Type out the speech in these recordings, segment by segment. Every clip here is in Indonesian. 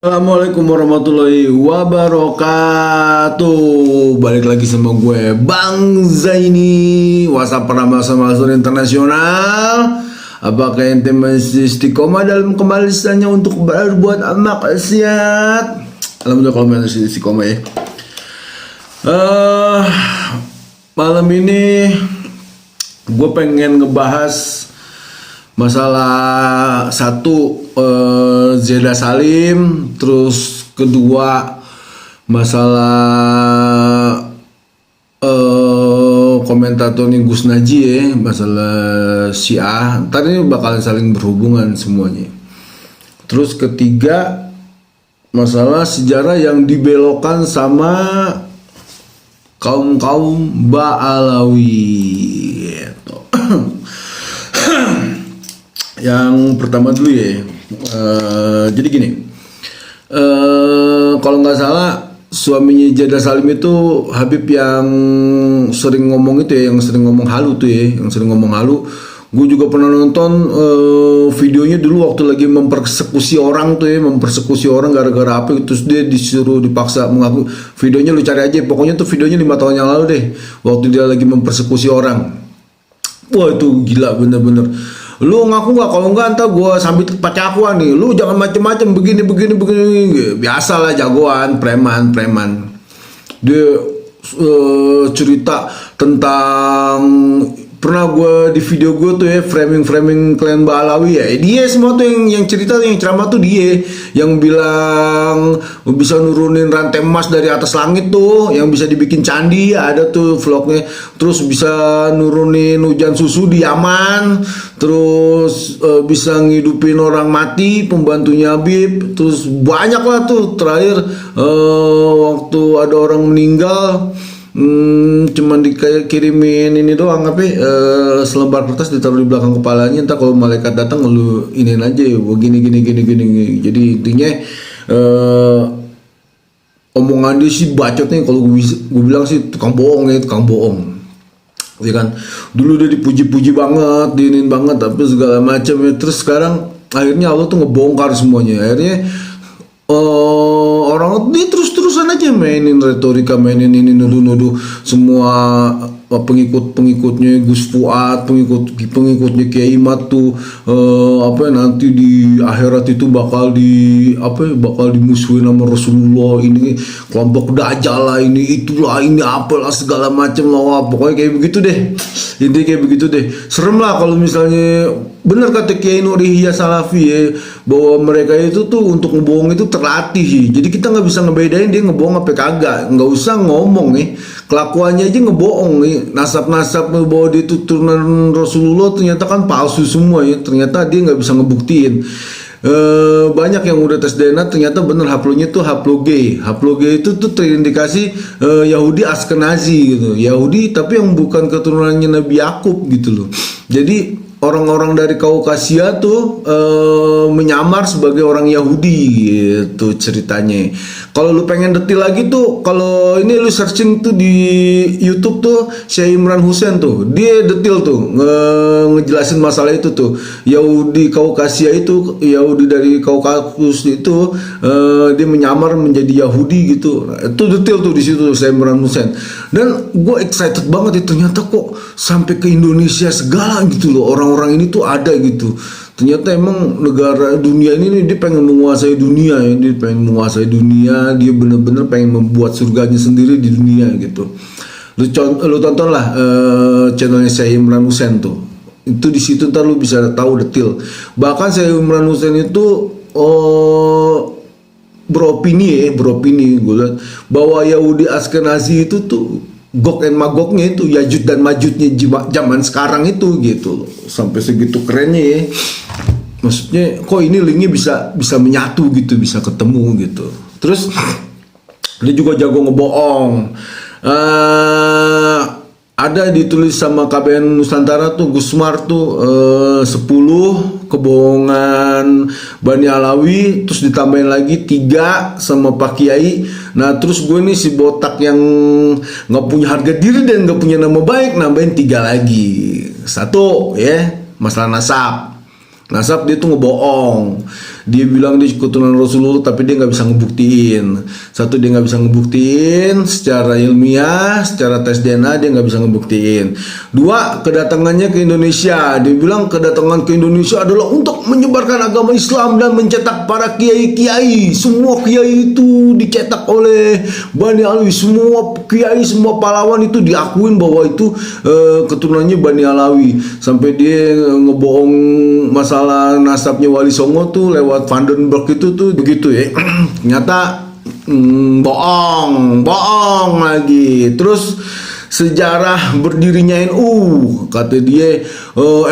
Assalamualaikum warahmatullahi wabarakatuh. Balik lagi sama gue Bang Zaini, WhatsApp Pernama sama Asur Internasional. Apakah ente masih istiqomah dalam kembalisannya untuk berbuat maksiat? Alhamdulillah kalau masih istiqomah ya. Malam ini gue pengen ngebahas masalah satu, Zeda Salim, terus kedua masalah komentatornya Gus Naji ya, masalah Syiah. Ntar ini bakalan saling berhubungan semuanya. Terus ketiga masalah sejarah yang dibelokkan sama kaum Ba'alawi gitu. Yang pertama dulu ya, jadi gini, kalau nggak salah suaminya Zeda Salim itu Habib yang sering ngomong itu ya, yang sering ngomong halu tuh ya, yang sering ngomong halu. Gue juga pernah nonton videonya dulu waktu lagi mempersekusi orang tuh ya, mempersekusi orang gara-gara apa, terus dia disuruh dipaksa mengaku. Videonya lu cari aja, pokoknya tuh videonya 5 tahun yang lalu deh, waktu dia lagi mempersekusi orang. Wah itu gila bener-bener. Lu ngaku nggak? Kalau nggak ntar gue sambit pacakuan nih. Lu jangan macem-macem begini. Biasalah jagoan, preman. Dia cerita tentang, pernah gue di video gue tuh ya, framing klan Ba'alawi ya. Dia semua tuh yang cerita, yang ceramah tuh dia yang bilang bisa nurunin rantai emas dari atas langit tuh, yang bisa dibikin candi, ada tuh vlognya. Terus bisa nurunin hujan susu di Yaman, terus bisa ngidupin orang mati, pembantunya Habib. Terus banyak lah tuh. Terakhir waktu ada orang meninggal, cuman dikirimin ini doang, selebar kertas ditaruh di belakang kepalanya, entah kalau malaikat datang lu iniin aja ya, gini. Jadi intinya omongan dia sih bacotnya, kalau gue bilang sih tukang bohong ya kan. Dulu dia dipuji-puji banget, diinin banget, tapi segala macam ya. Terus sekarang akhirnya Allah tuh ngebongkar semuanya. Akhirnya orang dia terus-terusan aja mainin retorika, mainin ini, nuduh semua pengikutnya Gus Fuad, pengikutnya Kiai Imad tuh nanti di akhirat itu bakal dimusuhin sama Rasulullah, ini kelompok dajjal lah, ini itulah, ini apalah segala macam lah. Pokoknya kayak begitu deh, intinya kayak begitu deh. Serem lah kalau misalnya bener kata Kiai Nur Yahya Salafi ya, bahwa mereka itu tuh untuk ngebohong itu terlatih sih. Jadi kita nggak bisa ngebedain dia ngebohong apa kagak. Nggak usah ngomong nih, kelakuannya aja ngebohong nih. Nasab bahwa dia itu turunan Rasulullah ternyata kan palsu semua ya. Ternyata dia nggak bisa ngebuktiin. Banyak yang udah tes DNA ternyata bener haplonya tuh haplo G. Haplo G itu tuh terindikasi Yahudi Askenazi gitu. Yahudi tapi yang bukan keturunannya Nabi Yakub gitu loh. Jadi orang-orang dari Kaukasia tuh menyamar sebagai orang Yahudi gitu ceritanya. Kalau lu pengen detail lagi tuh, kalau ini lu searching tuh di YouTube tuh Syekh Imran Hussein tuh, dia detail tuh ngejelasin masalah itu tuh. Yahudi Kaukasia itu, Yahudi dari Kaukasus itu dia menyamar menjadi Yahudi gitu. Itu detail tuh di situ Syekh Imran Hussein. Dan gue excited banget itu, ternyata kok sampai ke Indonesia segala gitu loh. Orang-orang ini tuh ada gitu. Ternyata emang negara dunia ini nih, dia pengen menguasai dunia ya. Dia pengen menguasai dunia. Dia bener-bener pengen membuat surganya sendiri di dunia gitu. Lu tonton lah channelnya Syekh Imran Hussein tuh. Itu di situ ntar lu bisa tahu detail. Bahkan Syekh Imran Hussein itu beropini gue lihat bahwa Yahudi Askenazi itu tuh Gog and Magognya itu, Yajud dan Majudnya zaman sekarang itu gitu loh. Sampai segitu kerennya ya. Maksudnya kok ini linknya bisa menyatu gitu, bisa ketemu gitu. Terus dia juga jago ngebohong. Ada ditulis sama KBN Nusantara tuh, Gusmar tuh 10 kebohongan Bani Alawi, terus ditambahin lagi 3 sama Pak Kiai. Nah terus gue nih si botak yang nggak punya harga diri dan nggak punya nama baik, nambahin 3 lagi. 1 ya, masalah nasab. Nasab dia tuh ngebohong. Dia bilang dia keturunan Rasulullah, tapi dia nggak bisa ngebuktiin. Satu, dia nggak bisa ngebuktiin secara ilmiah, secara tes DNA dia nggak bisa ngebuktiin. Dua, kedatangannya ke Indonesia, dia bilang kedatangan ke Indonesia adalah untuk menyebarkan agama Islam dan mencetak para kiai-kiai. Semua kiai itu dicetak oleh Bani Alawi, semua kiai, semua pahlawan itu diakuin bahwa itu keturunannya Bani Alawi. Sampai dia ngebohong masalah nasabnya Wali Songo tuh lewat Vandenberg itu tuh begitu ya. Ternyata bohong lagi. Terus sejarah berdirinya NU, kata dia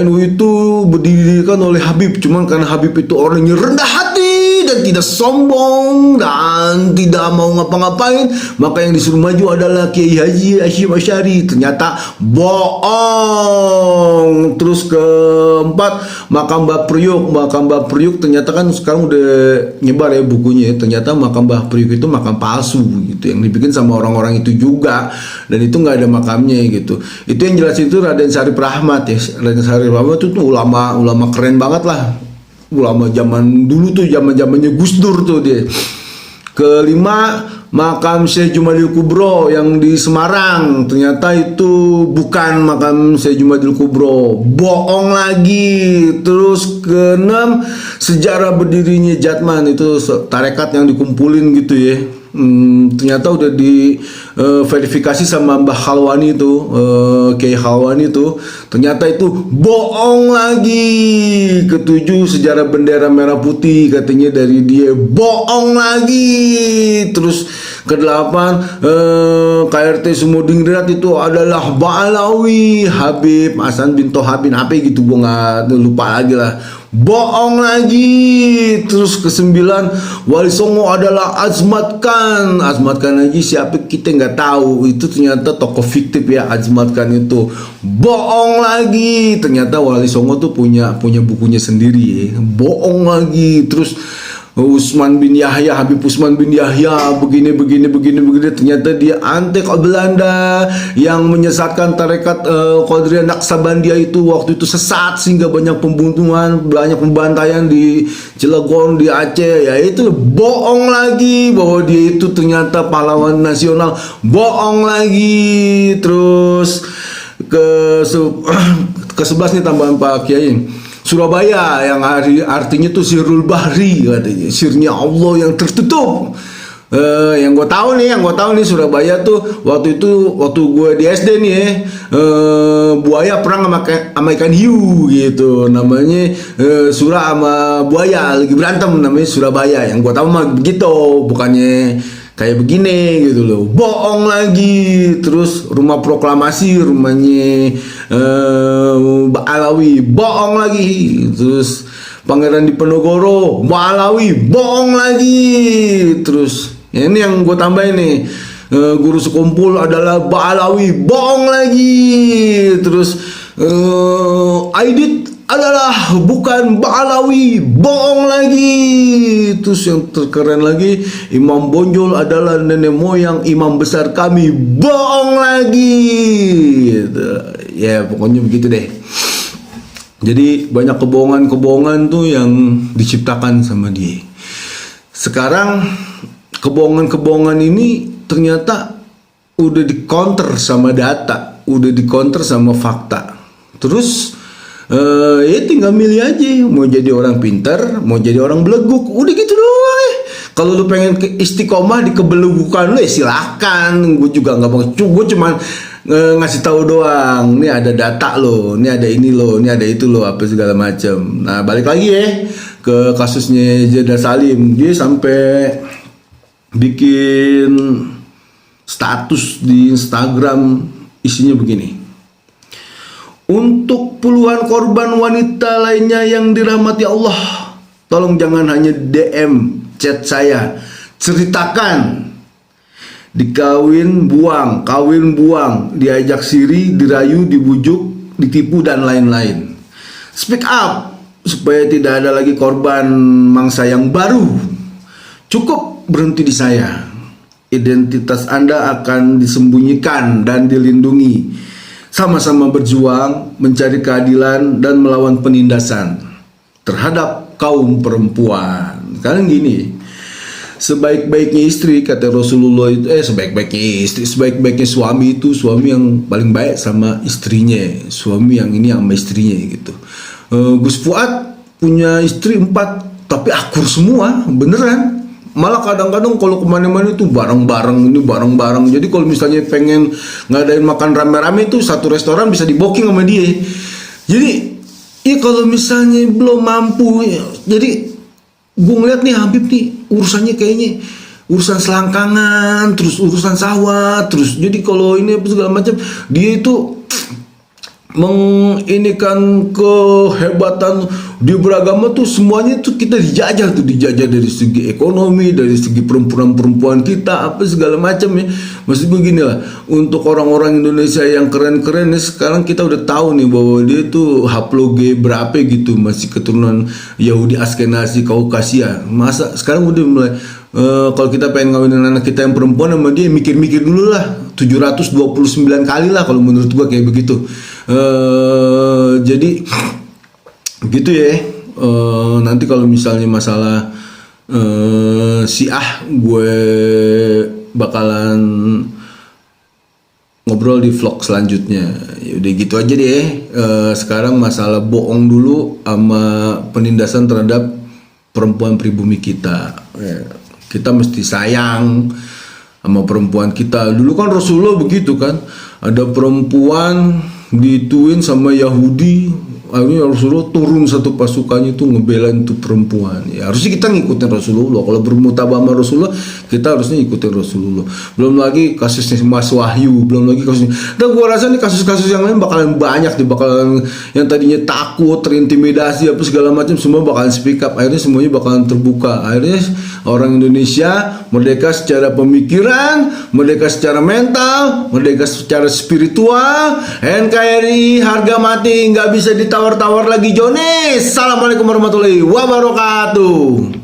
NU itu berdirikan oleh Habib, cuman karena Habib itu orangnya rendah hati dan tidak sombong dan tidak mau ngapa-ngapain, maka yang disuruh maju adalah Kiai Haji Hashim Asy'ari. Ternyata bohong. Terus keempat, makam Mbah Priuk ternyata kan sekarang udah nyebar ya bukunya ya. Ternyata makam Mbah Priuk itu makam palsu gitu, yang dibikin sama orang-orang itu juga, dan itu nggak ada makamnya gitu. Itu yang jelas itu Raden Syarif Rahmat ya. Raden Syarif Rahmat itu tuh ulama keren banget lah, ulama zaman dulu tuh, zamannya Gus Dur tuh dia. Kelima, makam Syekh Jumadil Kubro yang di Semarang, ternyata itu bukan makam Syekh Jumadil Kubro, bohong lagi. Terus keenam, sejarah berdirinya Jatman, itu tarekat yang dikumpulin gitu ya. Ternyata udah di verifikasi sama Mbah Khalwani itu, Kiai Khalwani itu, ternyata itu bohong lagi. Ketujuh, sejarah bendera merah putih katanya dari dia, bohong lagi. Terus kedelapan, KRT Sumodingrat itu adalah Ba'alawi, Habib Hasan bin Toha bin apa gitu, gue nggak lupa lagi lah, bohong lagi. Terus kesembilan, Wali Songo adalah Azmat Khan aja siapa kita nggak tahu, itu ternyata tokoh fiktif ya Azmat Khan itu, bohong lagi. Ternyata Wali Songo tuh punya bukunya sendiri ya, bohong lagi. Terus Usman bin Yahya, Habib Usman bin Yahya begini, ternyata dia antek Belanda yang menyesatkan tarekat Qadiriyah Naqsabandiyah itu. Waktu itu sesat sehingga banyak pembunuhan, banyak pembantaian di Cilegon, di Aceh ya. Itu bohong lagi bahwa dia itu ternyata pahlawan nasional, bohong lagi. Terus ke 11 nih tambahan Pak Kiai, Surabaya yang artinya tuh Sirul Bahri katanya, sirnya Allah yang tertutup. Yang gue tahu nih Surabaya tuh waktu gue di SD nih ya, buaya perang sama ikan hiu gitu, namanya Surah sama buaya lagi berantem, namanya Surabaya. Yang gue tahu mah begitu, bukannya kayak begini gitu loh, bohong lagi. Terus rumah proklamasi, rumahnya Alawi, bohong lagi. Terus Pangeran Diponegoro, Alawi, bohong lagi. Terus ya ini yang gue tambahin nih, Guru Sekumpul adalah Alawi, bohong lagi. Terus Aidit adalah bukan Ba'alawi, bohong lagi. Terus yang terkeren lagi, Imam Bonjol adalah nenek moyang imam besar kami, bohong lagi gitu. Ya pokoknya begitu deh. Jadi banyak kebohongan tuh yang diciptakan sama dia. Sekarang kebohongan ini ternyata udah di-counter sama data, udah di-counter sama fakta. Terus ya tinggal milih aja, mau jadi orang pintar, mau jadi orang beleguk, udah gitu doang ya. Kalau lu pengen istiqomah di kebelegukan lu ya silahkan, gue juga nggak mau, gue cuman ngasih tahu doang, nih ada data lo, nih ada ini lo, nih ada itu lo, apa segala macam. Nah balik lagi ya ke kasusnya Jeddah Salim, dia sampai bikin status di Instagram isinya begini: untuk puluhan korban wanita lainnya yang dirahmati Allah, tolong jangan hanya DM chat saya, ceritakan dikawin buang, diajak siri, dirayu, dibujuk, ditipu dan lain-lain. Speak up supaya tidak ada lagi korban mangsa yang baru. Cukup berhenti di saya. Identitas Anda akan disembunyikan dan dilindungi. Sama-sama berjuang mencari keadilan dan melawan penindasan terhadap kaum perempuan. Sekarang gini, sebaik-baiknya istri kata Rasulullah itu, sebaik-baiknya istri, sebaik-baiknya suami itu suami yang paling baik sama istrinya, suami yang ini sama istrinya gitu. Gus Fuad punya istri 4, tapi akur semua, beneran. Malah kadang-kadang kalau kemana-mana itu bareng-bareng, ini bareng-bareng. Jadi kalau misalnya pengen ngadain makan rame-rame itu satu restoran bisa di booking sama dia. Jadi ya kalau misalnya belum mampu, jadi gue ngeliat nih Habib nih urusannya kayaknya urusan selangkangan, terus urusan sawah, terus jadi kalau ini apa segala macam, dia itu menginikan kehebatan di beragama tuh semuanya tuh kita dijajah dari segi ekonomi, dari segi perempuan kita apa segala macam ya. Maksud begini lah, untuk orang-orang Indonesia yang keren-keren nih sekarang kita udah tahu nih bahwa dia tuh haploge berapa gitu, masih keturunan Yahudi Askenazi Kaukasia. Masa sekarang udah mulai kalau kita pengen ngawinin anak kita yang perempuan sama dia mikir-mikir dulu lah, 729 kali lah kalau menurut gua kayak begitu. Jadi gitu ya. Nanti kalau misalnya masalah Syiah gue bakalan ngobrol di vlog selanjutnya. Ya udah gitu aja deh. Sekarang masalah bohong dulu sama penindasan terhadap perempuan pribumi kita. Kita mesti sayang sama perempuan kita. Dulu kan Rasulullah begitu kan, ada perempuan dituin sama Yahudi, akhirnya Rasulullah turun satu pasukannya itu ngebelain tuh perempuan. Ya harusnya kita ngikutin Rasulullah. Kalau bermutabah sama Rasulullah, kita harusnya ngikutin Rasulullah. Belum lagi kasusnya Mas Wahyu, belum lagi kasusnya. Dan gua rasa nih kasus-kasus yang lain bakalan banyak nih, bakalan yang tadinya takut, terintimidasi apa segala macam, semua bakalan speak up. Akhirnya semuanya bakalan terbuka. Akhirnya orang Indonesia merdeka secara pemikiran, merdeka secara mental, merdeka secara spiritual. NKRI harga mati, nggak bisa ditawar-tawar lagi Jones. Assalamualaikum warahmatullahi wabarakatuh.